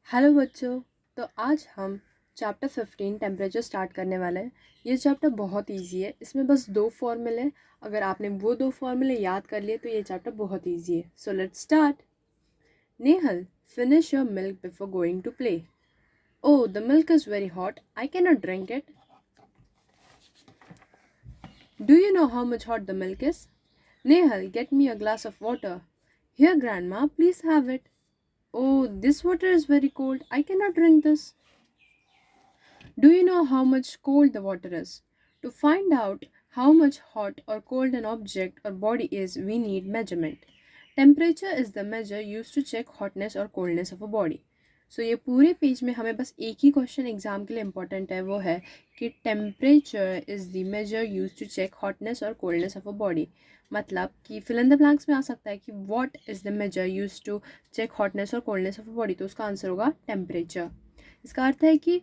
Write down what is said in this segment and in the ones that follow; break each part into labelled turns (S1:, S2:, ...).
S1: Hello बच्चों। तो आज हम चैप्टर 15 टेम्परेचर स्टार्ट करने वाले हैं। ये चैप्टर बहुत इजी है। इसमें बस 2 फॉर्मूले, अगर आपने वो 2 फॉर्मूले याद कर लिए तो ये चैप्टर बहुत इजी है। So let's start. Nehal, finish your milk before going to play. Oh, the milk is very hot, I can not drink it. Do you know how much hot the milk is? Nehal, get me a glass of water. Here, Grandma, please have it. Oh, this water is very cold. I cannot drink this. Do you know how much cold the water is? To find out how much hot or cold an object or body is, we need measurement. Temperature is the measure used to check hotness or coldness of a body. सो ये पूरे page में हमें बस एक ही question exam के लिए important है, वो है कि temperature is the measure use to check hotness और कोल्डनेस ऑफ अ बॉडी। मतलब कि फिल इन द ब्लैंक्स में आ सकता है कि what is the measure use to check hotness और कोल्डनेस ऑफ अ बॉडी, तो उसका आंसर होगा टेम्परेचर। इसका अर्थ है कि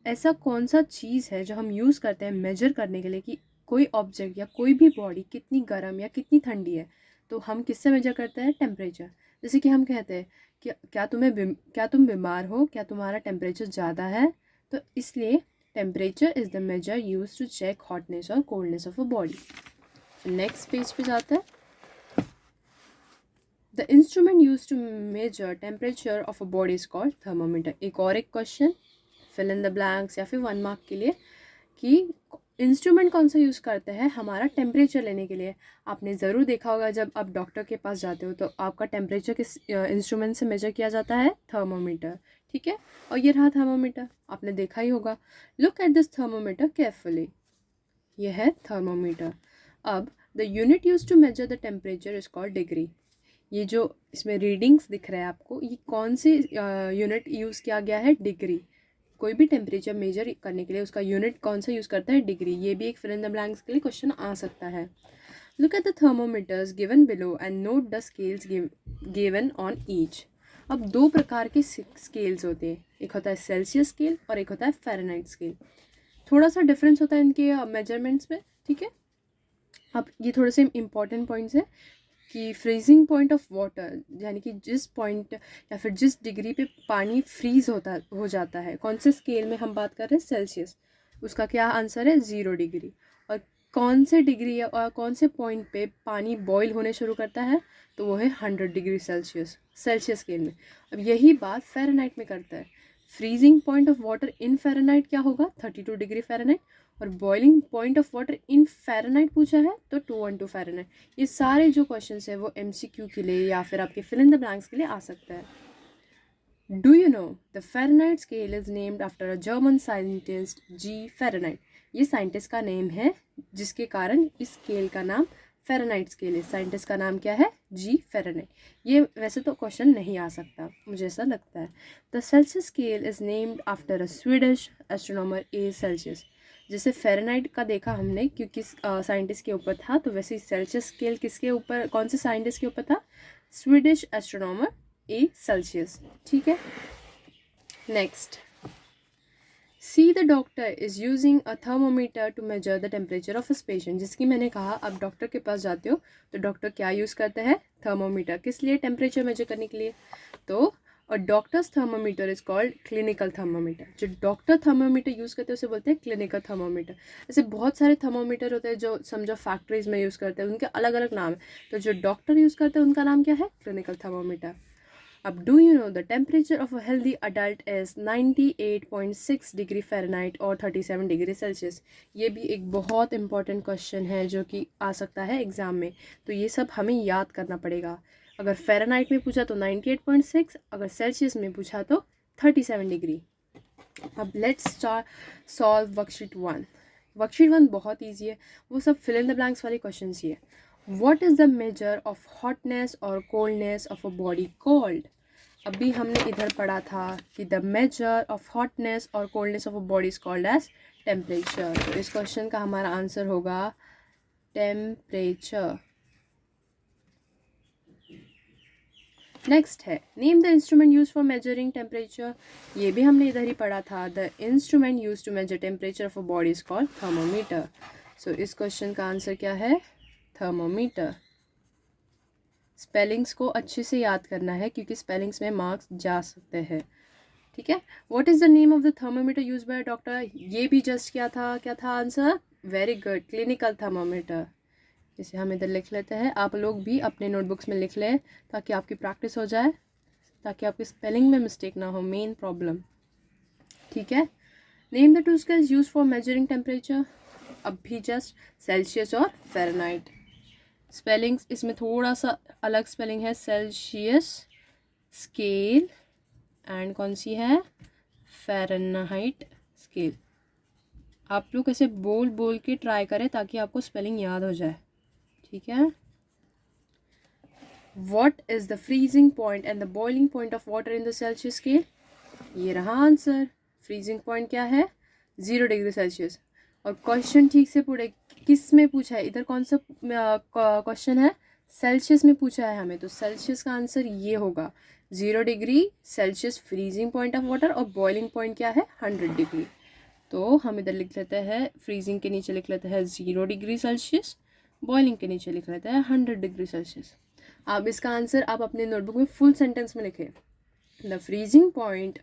S1: ऐसा कौन सा चीज़ है जो हम यूज़ करते हैं मेजर करने के लिए कि कोई ऑब्जेक्ट या कोई भी बॉडी कितनी गर्म या कितनी ठंडी है, तो हम किससे मेजर करते हैं? टेम्परेचर। जैसे कि हम कहते हैं कि क्या तुम बीमार हो, क्या तुम्हारा टेम्परेचर ज़्यादा है, तो इसलिए temperature is the measure use to check hotness और coldness of a body. Next page पे जाते हैं। The instrument used to measure temperature of a body is called thermometer. एक और एक question fill in the blanks या फिर 1 mark के लिए कि इंस्ट्रूमेंट कौन सा यूज़ करते हैं हमारा टेम्परेचर लेने के लिए। आपने ज़रूर देखा होगा जब आप डॉक्टर के पास जाते हो तो आपका टेम्परेचर किस इंस्ट्रूमेंट से मेजर किया जाता है? थर्मोमीटर। ठीक है, और ये रहा थर्मोमीटर, आपने देखा ही होगा। Look at this thermometer carefully. ये है थर्मोमीटर। अब the unit use to measure the temperature is called degree. ये जो इसमें रीडिंग्स दिख रहा है आपको, ये कौन सी यूनिट यूज़ किया गया है? डिग्री। कोई भी टेम्परेचर मेजर करने के लिए उसका यूनिट कौन सा यूज़ करता है? डिग्री। ये भी एक फिल इन द ब्लैंक्स के लिए क्वेश्चन आ सकता है। Look at the thermometers given below and note the scales given on each. अब 2 प्रकार के स्केल्स होते हैं, एक होता है सेल्सियस स्केल और एक होता है फ़ारेनहाइट स्केल। थोड़ा सा डिफरेंस होता है इनके मेजरमेंट्स में। ठीक है, अब ये थोड़े से इंपॉर्टेंट पॉइंट्स है कि फ्रीजिंग पॉइंट ऑफ वाटर, यानी कि जिस पॉइंट या फिर जिस डिग्री पे पानी फ्रीज हो जाता है, कौन से स्केल में हम बात कर रहे हैं? सेल्सियस। उसका क्या आंसर है? 0 डिग्री। और कौन से डिग्री और कौन से पॉइंट पे पानी बॉईल होने शुरू करता है? तो वो है 100 डिग्री सेल्सियस, सेल्सियस स्केल में। अब यही बात फ़ारेनहाइट में करता है। Freezing point of water in Fahrenheit क्या होगा? 32 डिग्री फ़ारेनहाइट। और boiling point of water in Fahrenheit पूछा है तो 212 फ़ारेनहाइट। ये सारे जो क्वेश्चंस है वो MCQ के लिए या फिर आपके फिल इन द ब्लैंक्स के लिए आ सकता है। Do you know the Fahrenheit scale is named after a German scientist G. Fahrenheit. ये साइंटिस्ट का नेम है जिसके कारण इस स्केल का नाम फ़ारेनहाइट स्केल है। साइंटिस्ट का नाम क्या है? G. फ़ारेनहाइट। ये वैसे तो क्वेश्चन नहीं आ सकता, मुझे ऐसा लगता है। The Celsius scale is named after a Swedish astronomer A. Celsius. जैसे फ़ारेनहाइट का देखा हमने क्योंकि साइंटिस्ट के ऊपर था, तो वैसे सेल्सियस स्केल किसके ऊपर, कौन से साइंटिस्ट के ऊपर था? Swedish astronomer A. सेल्सियस। ठीक है, next. See the doctor is using a thermometer to measure the temperature of a patient. जिसकी मैंने कहा, अब डॉक्टर के पास जाते हो तो डॉक्टर क्या यूज़ करते हैं? थर्मोमीटर। किस लिए? टेम्परेचर मेजर करने के लिए। तो और doctors thermometer is called clinical thermometer. जो डॉक्टर थर्मोमीटर यूज़ करते हैं उसे बोलते हैं क्लिनिकल थर्मोमीटर। ऐसे बहुत सारे थर्मोमीटर होते हैं जो समझो फैक्ट्रीज में यूज़ करते हैं, उनके अलग अलग नाम है। तो जो डॉक्टर यूज़ करते हैं उनका नाम क्या है? Clinical thermometer. अब do you know the temperature of a healthy adult is 98.6 degree Fahrenheit और 37 डिग्री सेल्सियस। ये भी एक बहुत इंपॉर्टेंट क्वेश्चन है जो कि आ सकता है एग्ज़ाम में, तो ये सब हमें याद करना पड़ेगा। अगर फ़ारेनहाइट में पूछा तो 98.6, अगर सेल्सियस में पूछा तो 37 डिग्री। अब let's start solve worksheet 1। Worksheet 1 बहुत ईजी है, वो सब फिल इन द ब्लैंक्स वाले क्वेश्चन ही है। What is the measure of hotness or coldness of a body called? अभी हमने इधर पढ़ा था कि the measure of hotness or coldness of a body is called as temperature। तो इस क्वेश्चन का हमारा आंसर होगा टेम्परेचर। नेक्स्ट है name the instrument used for measuring temperature. ये भी हमने इधर ही पढ़ा था। The instrument used to measure temperature of a body is called thermometer. So इस क्वेश्चन का आंसर क्या है? थर्मोमीटर। स्पेलिंग्स को अच्छे से याद करना है क्योंकि स्पेलिंग्स में मार्क्स जा सकते हैं। ठीक है। What is the name of the thermometer use by doctor, ये भी जस्ट क्या था answer, very good, clinical thermometer. इसे हम इधर लिख लेते हैं, आप लोग भी अपने नोटबुक्स में लिख लें ताकि आपकी प्रैक्टिस हो जाए, ताकि आपकी स्पेलिंग में मिस्टेक ना हो, मेन प्रॉब्लम। ठीक है। Name the two scales use for measuring temperature, अब भी जस्ट सेल्सियस और फ़ारेनहाइट। स्पेलिंग्स इसमें थोड़ा सा अलग स्पेलिंग है, सेल्सियस स्केल एंड कौन सी है, फ़ारेनहाइट स्केल। आप लोग ऐसे बोल बोल के ट्राई करें ताकि आपको स्पेलिंग याद हो जाए। ठीक है। What is the freezing point and the boiling point of water in the Celsius scale, ये रहा आंसर। फ्रीजिंग पॉइंट क्या है, 0 डिग्री सेल्सियस। और क्वेश्चन ठीक से पढ़े, किस में पूछा है, इधर कौन सा क्वेश्चन है, सेल्सियस में पूछा है हमें, तो सेल्सियस का आंसर ये होगा 0 degree Celsius freezing point of water, और बॉइलिंग पॉइंट क्या है 100 डिग्री। तो हम इधर लिख लेते हैं, फ्रीजिंग के नीचे लिख लेते हैं 0 डिग्री सेल्सियस, बॉइलिंग के नीचे लिख लेते हैं 100 डिग्री सेल्सियस। अब इसका आंसर आप अपने नोटबुक में फुल सेंटेंस में लिखें, the freezing point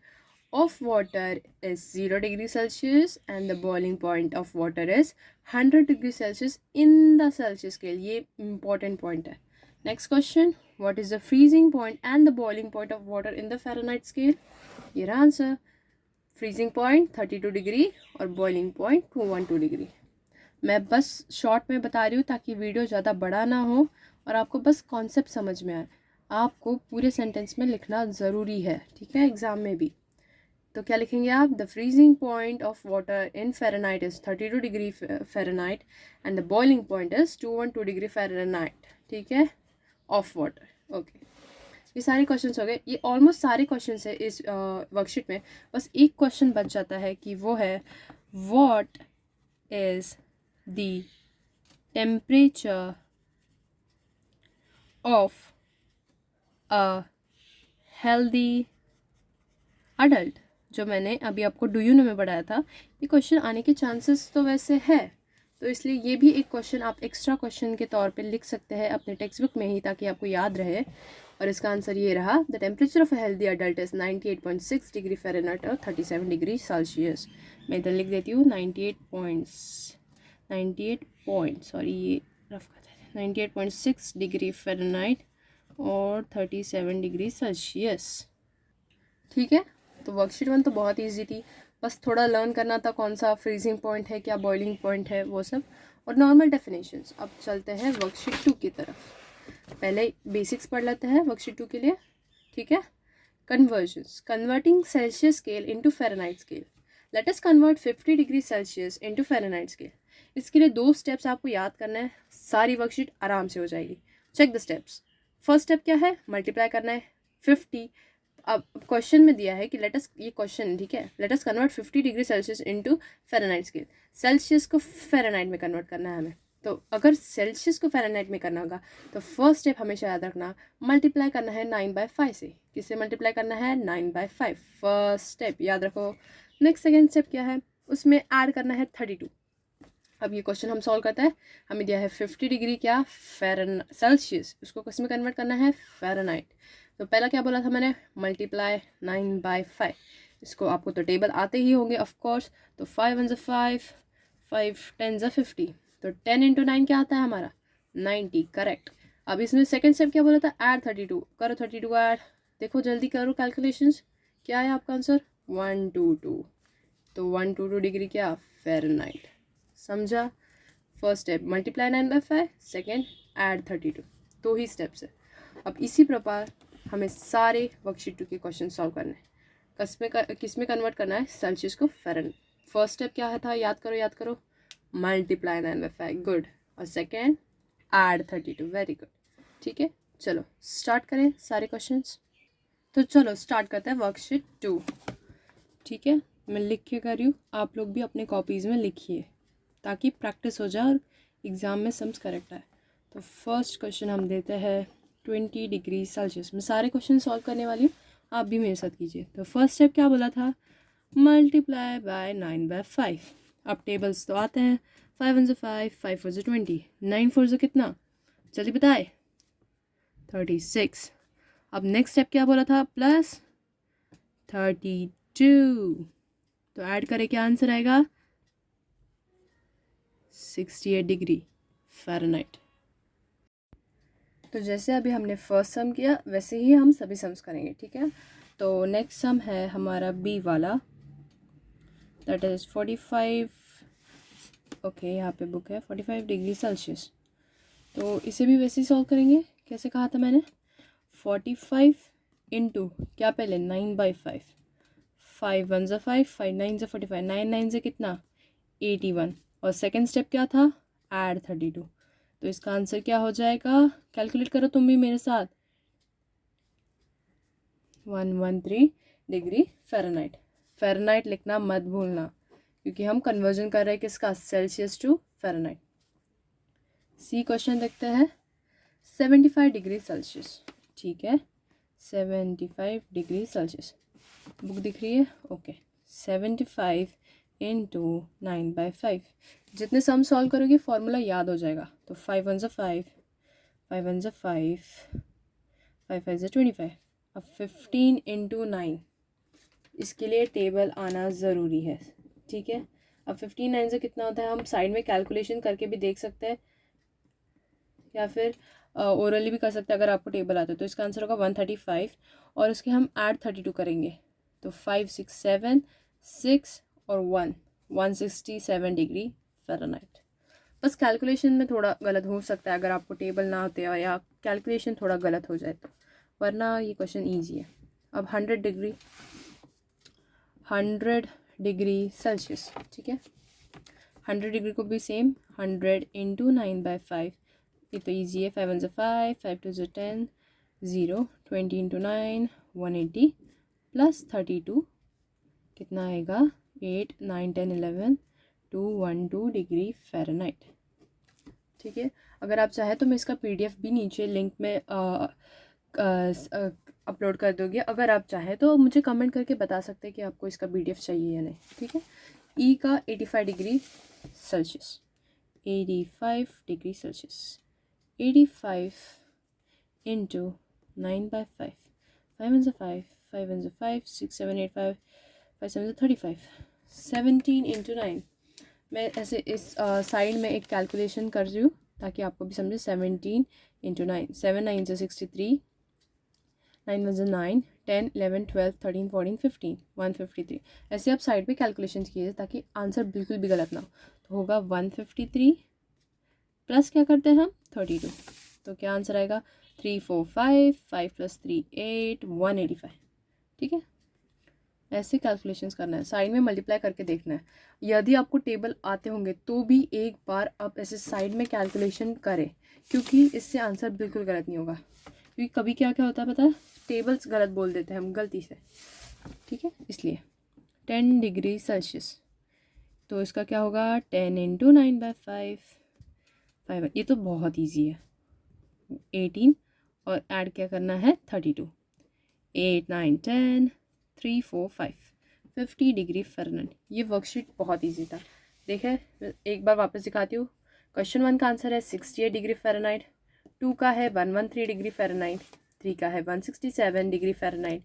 S1: of water is 0 degree Celsius and the boiling point of water is 100 degree Celsius in the Celsius scale, ये important point है। Next question, what is the freezing point and the boiling point of water in the Fahrenheit scale, ये रहा answer. freezing point 32 degree और boiling point 212 degree. मैं बस short में बता रही हूँ ताकि वीडियो ज़्यादा बड़ा ना हो और आपको बस कॉन्सेप्ट समझ में आए। आपको पूरे सेंटेंस में लिखना ज़रूरी है, ठीक है, एग्ज़ाम में भी। तो क्या लिखेंगे आप, the freezing point of water in Fahrenheit is 32 degree Fahrenheit and the boiling point is 212 degree Fahrenheit, ठीक है, ऑफ वाटर। ओके, ये सारे क्वेश्चंस हो गए, ये ऑलमोस्ट सारे क्वेश्चंस है इस वर्कशीट में। बस एक क्वेश्चन बच जाता है कि वो है, what is the temperature of a healthy adult, जो मैंने अभी आपको डू यू नो में पढ़ाया था। ये क्वेश्चन आने के चांसेस तो वैसे है, तो इसलिए ये भी एक क्वेश्चन आप एक्स्ट्रा क्वेश्चन के तौर पे लिख सकते हैं अपने टेक्स्ट बुक में ही, ताकि आपको याद रहे। और इसका आंसर ये रहा, the temperature of a healthy adult is 98.6 degree Fahrenheit और 37 डिग्री सेल्सियस। मैं इधर लिख देती हूँ 98.6 डिग्री फ़ारेनहाइट और 37 डिग्री सेल्सियस। ठीक है। तो वर्कशीट 1 तो बहुत इजी थी, बस थोड़ा लर्न करना था कौन सा फ्रीजिंग पॉइंट है, क्या बॉइलिंग पॉइंट है, वो सब, और नॉर्मल डेफिनेशंस। अब चलते हैं वर्कशीट 2 की तरफ। पहले बेसिक्स पढ़ लेते हैं वर्कशीट 2 के लिए, ठीक है। Convergence, converting Celsius scale into Fahrenheit scale. Let us convert 50 degree Celsius into Fahrenheit scale. इसके लिए 2 स्टेप्स आपको याद करना है, सारी वर्कशीट आराम से हो जाएगी। Check the steps. First step क्या है, मल्टीप्लाई करना है 50। अब क्वेश्चन में दिया है कि लेटस, ये क्वेश्चन ठीक है, let's convert 50 degree Celsius into Fahrenheit scale. Celsius को फ़ारेनहाइट में कन्वर्ट करना है हमें। तो अगर सेल्सियस को फ़ारेनहाइट में करना होगा तो फर्स्ट स्टेप हमेशा याद रखना, मल्टीप्लाई करना है 9/5 से। किससे मल्टीप्लाई करना है, 9/5, फर्स्ट स्टेप याद रखो। नेक्स्ट सेकेंड स्टेप क्या है, उसमें ऐड करना है 32। अब ये क्वेश्चन हम सॉल्व करते हैं, हमें दिया है 50 डिग्री क्या, सेल्सियस, उसको किस में कन्वर्ट करना है, फ़ारेनहाइट। तो पहला क्या बोला था मैंने, मल्टीप्लाई 9/5। इसको आपको तो टेबल आते ही होंगे ऑफ कोर्स। तो 5 1 5, 5 10 50, तो 10 × 9 क्या आता है हमारा, 90, करेक्ट। अब इसमें सेकंड स्टेप क्या बोला था, ऐड 32, करो 32 ऐड, देखो जल्दी करो कैलकुलेशंस, क्या है आपका आंसर, 122। तो 122 डिग्री क्या, फ़ारेनहाइट, समझा। First step multiply 9/5, second add 32, 2 ही स्टेप्स है। अब इसी प्रकार हमें सारे वर्कशीट 2 के क्वेश्चन सॉल्व करने हैं। किस में कन्वर्ट करना है, सेल्सियस को फ़ारेनहाइट। फर्स्ट स्टेप क्या था, याद करो, मल्टीप्लाई 9/5, गुड। और सेकेंड ऐड 32, वेरी गुड। ठीक है, चलो स्टार्ट करें सारे क्वेश्चंस। तो चलो स्टार्ट करते हैं वर्कशीट 2। ठीक है, मैं लिख के कर रही हूँ, आप लोग भी अपने कॉपीज़ में लिखिए ताकि प्रैक्टिस हो जाए और एग्ज़ाम में सम्स करेक्ट आए। तो फर्स्ट क्वेश्चन हम देते हैं 20 डिग्री सेल्सियस। मैं सारे क्वेश्चन सॉल्व करने वाली हूँ, आप भी मेरे साथ कीजिए। तो फर्स्ट स्टेप क्या बोला था, मल्टीप्लाई बाय 9/5। अब टेबल्स तो आते हैं, 5 1 5, 5 4 20, 9 4 कितना, जल्दी बताए, 36। अब नेक्स्ट स्टेप क्या बोला था, प्लस 32 2। तो ऐड करें, क्या आंसर आएगा? 68 डिग्री फ़ारेनहाइट। तो जैसे अभी हमने फर्स्ट सम किया वैसे ही हम सभी सम्स करेंगे, ठीक है। तो नेक्स्ट सम है हमारा बी वाला, दैट इज़ 45। ओके, यहाँ पे बुक है 45 डिग्री सेल्सियस। तो इसे भी वैसे ही सॉल्व करेंगे। कैसे कहा था मैंने? 45 इंटू क्या पहले 9/5, 5 1 ज़ा 5, 5 9 ज़ा 45, 9 9 से कितना 81, और सेकेंड स्टेप क्या था? ऐड 32। तो इसका आंसर क्या हो जाएगा? कैलकुलेट करो तुम भी मेरे साथ। 113 डिग्री फ़ारेनहाइट। फ़ारेनहाइट लिखना मत भूलना, क्योंकि हम कन्वर्जन कर रहे हैं किसका? Celsius to Fahrenheit. See question देखते हैं। 75 डिग्री सेल्सियस, ठीक है, 75 डिग्री सेल्सियस। बुक दिख रही है? ओके। 75 इंटू 9/5। जितने सम सॉल्व करोगे फॉर्मूला याद हो जाएगा। तो 5 1 ज़ा 5, 5 1 ज़ा 5, 5 5 ज़ा 25। अब 15 इंटू 9, इसके लिए टेबल आना ज़रूरी है, ठीक है। अब 15 9 से कितना होता है हम साइड में कैलकुलेशन करके भी देख सकते हैं, या फिर ओरली भी कर सकते हैं अगर आपको टेबल आता है। तो इसका आंसर होगा 135, और उसके हम ऐड 32 करेंगे। तो 5 6 7 6 और 1 167 डिग्री फ़ारेनहाइट। बस कैलकुलेशन में थोड़ा गलत हो सकता है अगर आपको टेबल ना होते हो या कैलकुलेशन थोड़ा गलत हो जाए तो, वरना ये क्वेश्चन ईजी है। अब 100 डिग्री सेल्सियस, ठीक है। 100 डिग्री को भी सेम 100 इंटू 9/5, ये तो ईजी है। 5 1 ज़ा 5, 5 2 ज़ा 10, 0, 20 इंटू 9 180 प्लस 32 कितना आएगा? 8 9 10 11 212 डिग्री फ़ारेनहाइट, ठीक है। अगर आप चाहें तो मैं इसका PDF भी नीचे लिंक में अपलोड कर दोगे। अगर आप चाहें तो मुझे कमेंट करके बता सकते हैं कि आपको इसका PDF चाहिए या नहीं, ठीक है। ई का 85 degree Celsius, 85 degree Celsius, 85 into 9/5, 5 1 ज़ा 5, 5 1 ज़ा 5, 6 7 8 5, 5 7 ज़ा 35, 17 इंटू 9। मैं ऐसे इस साइड में एक कैलकुलेशन कर रही हूँ ताकि आपको भी समझे। 17 इंटू 9, 7 9 ज़ा 63, 9 1 ज़ा 9, 10 11 12 13 14 15, 153। ऐसे आप साइड पे कैलकुलेशन कीजिए ताकि आंसर बिल्कुल भी गलत ना हो। तो होगा 153 प्लस क्या करते हैं हम 32, तो क्या आंसर आएगा? 3 4 5, 5 + 3 8, 185, ठीक है। ऐसे कैलकुलेशंस करना है, साइड में मल्टीप्लाई करके देखना है। यदि आपको टेबल आते होंगे तो भी एक बार आप ऐसे साइड में कैलकुलेशन करें, क्योंकि इससे आंसर बिल्कुल गलत नहीं होगा। क्योंकि कभी क्या क्या होता है पता है, टेबल्स गलत बोल देते हैं हम गलती से, ठीक है, इसलिए। 10 डिग्री सेल्सियस, तो इसका क्या होगा? 10 इंटू 9/5, 5, ये तो बहुत ईजी है। 18 और ऐड क्या करना है? 32, 8 9 10 3 4 5, 50 डिग्री फ़ारेनहाइट। ये वर्कशीट बहुत इजी था। देखें, एक बार वापस दिखाती हूँ। क्वेश्चन 1 का आंसर है 68 डिग्री फ़ारेनहाइट, 2 का है 113 डिग्री फ़ारेनहाइट, 3 का है 167 डिग्री फ़ारेनहाइट,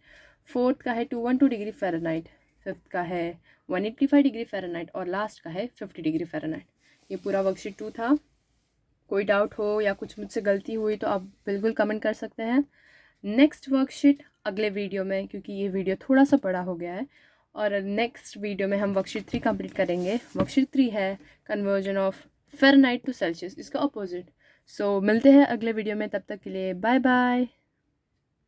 S1: 4th का है 212 डिग्री फ़ारेनहाइट, 5th का है 185 डिग्री फ़ारेनहाइट, और लास्ट का है 50 डिग्री फ़ारेनहाइट। ये पूरा वर्कशीट 2 था। कोई डाउट हो या कुछ मुझसे गलती हुई तो आप बिल्कुल कमेंट कर सकते हैं। नेक्स्ट वर्कशीट अगले वीडियो में, क्योंकि ये वीडियो थोड़ा सा बड़ा हो गया है, और नेक्स्ट वीडियो में हम वर्कशीट 3 कंप्लीट करेंगे। वर्कशीट 3 है conversion of Fahrenheit to Celsius, इसका अपोजिट। सो मिलते हैं अगले वीडियो में, तब तक के लिए बाय बाय।